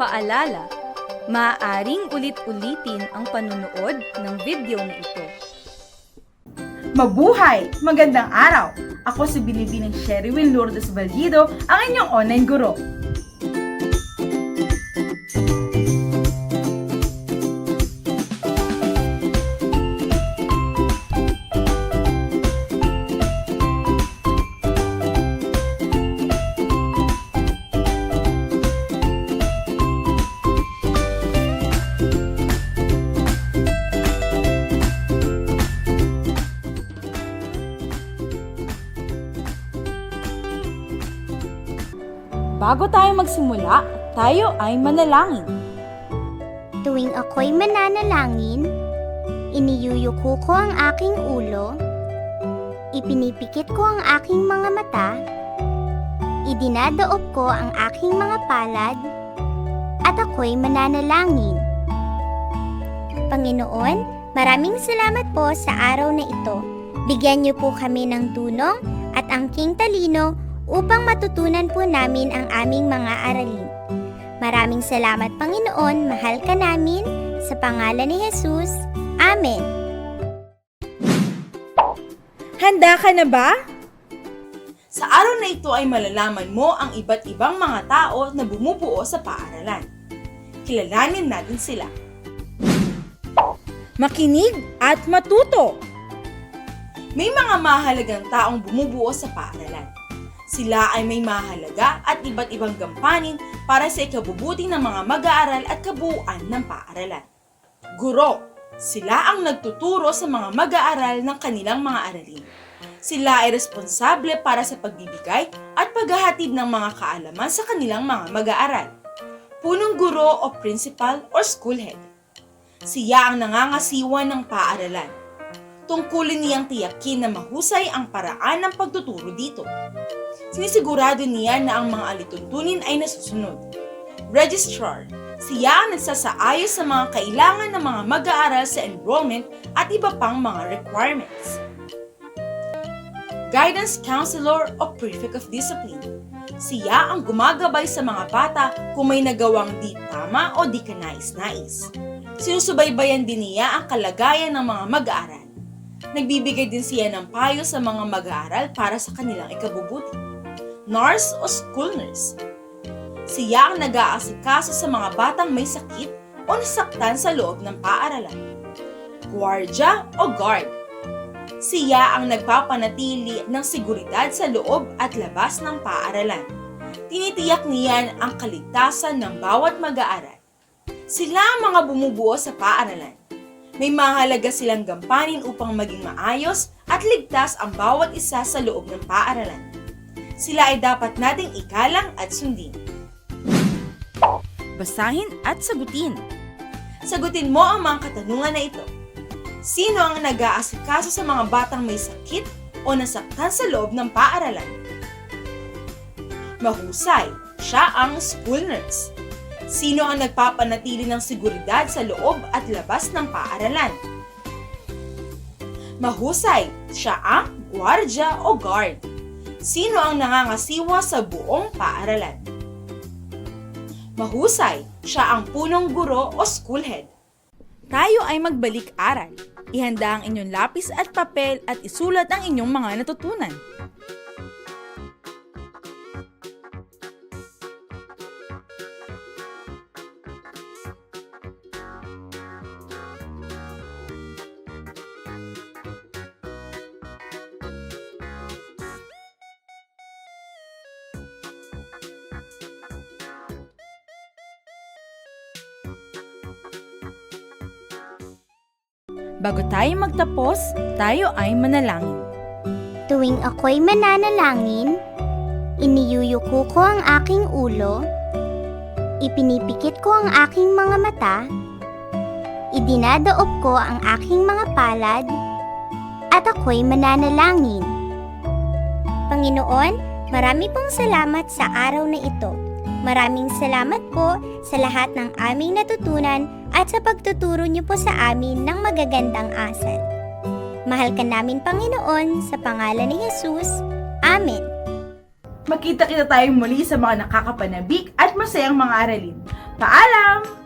Paalala, maaaring ulit-ulitin ang panunood ng video na ito. Mabuhay! Magandang araw! Ako si Binibining Sherwin Lourdes Valdido, ang inyong online guro. Bago tayo magsimula, tayo ay manalangin. Tuwing ako'y mananalangin, iniyuyuko ko ang aking ulo, ipinipikit ko ang aking mga mata, idinadaop ko ang aking mga palad, at ako'y mananalangin. Panginoon, maraming salamat po sa araw na ito. Bigyan niyo po kami ng dunong at angking talino upang matutunan po namin ang aming mga aralin. Maraming salamat, Panginoon. Mahal ka namin. Sa pangalan ni Jesus. Amen. Handa ka na ba? Sa araw na ito ay malalaman mo ang iba't ibang mga tao na bumubuo sa paaralan. Kilalanin natin sila. Makinig at matuto! May mga mahalagang taong bumubuo sa paaralan. Sila ay may mahalaga at iba't ibang gampanin para sa ikabubuti ng mga mag-aaral at kabuuan ng paaralan. Guro, sila ang nagtuturo sa mga mag-aaral ng kanilang mga aralin. Sila ay responsable para sa pagbibigay at paghahatid ng mga kaalaman sa kanilang mga mag-aaral. Punong guro o principal or school head. Siya ang nangangasiwa ng paaralan. Tungkulin niyang tiyakin na mahusay ang paraan ng pagtuturo dito. Sinisigurado niya na ang mga alituntunin ay nasusunod. Registrar, siya ang nagsasaayos sa mga kailangan ng mga mag-aaral sa enrollment at iba pang mga requirements. Guidance Counselor o Prefect of Discipline. Siya ang gumagabay sa mga bata kung may nagawang di tama o di kanais-nais. Sinusubaybayan din niya ang kalagayan ng mga mag-aaral. Nagbibigay din siya ng payo sa mga mag-aaral para sa kanilang ikabubuti. Nurse o school nurse. Siya ang nag-aasikaso sa mga batang may sakit o nasaktan sa loob ng paaralan. Guardia o guard. Siya ang nagpapanatili ng seguridad sa loob at labas ng paaralan. Tinitiyak niyan ang kaligtasan ng bawat mag-aaral. Sila ang mga bumubuo sa paaralan. May mahalaga silang gampanin upang maging maayos at ligtas ang bawat isa sa loob ng paaralan. Sila ay dapat nating igalang at sundin. Basahin at sagutin. Sagutin mo ang mga katanungan na ito. Sino ang nag-aasikaso sa mga batang may sakit o nasaktan sa loob ng paaralan? Mahusay, siya ang school nurse. Sino ang nagpapanatili ng seguridad sa loob at labas ng paaralan? Mahusay, siya ang guardia o guard. Sino ang nangangasiwa sa buong paaralan? Mahusay, siya ang punong guro o school head. Tayo ay magbalik-aral. Ihanda ang inyong lapis at papel at isulat ang inyong mga natutunan. Bago tayo magtapos, tayo ay manalangin. Tuwing ako'y mananalangin, iniyuyuko ko ang aking ulo, ipinipikit ko ang aking mga mata, idinadaop ko ang aking mga palad, at ako'y mananalangin. Panginoon, marami pong salamat sa araw na ito. Maraming salamat po sa lahat ng aming natutunan at sa pagtuturo niyo po sa amin ng magagandang asal. Mahal ka namin, Panginoon, sa pangalan ni Jesus. Amen. Magkita-kita tayong muli sa mga nakakapanabik at masayang mga aralin. Paalam!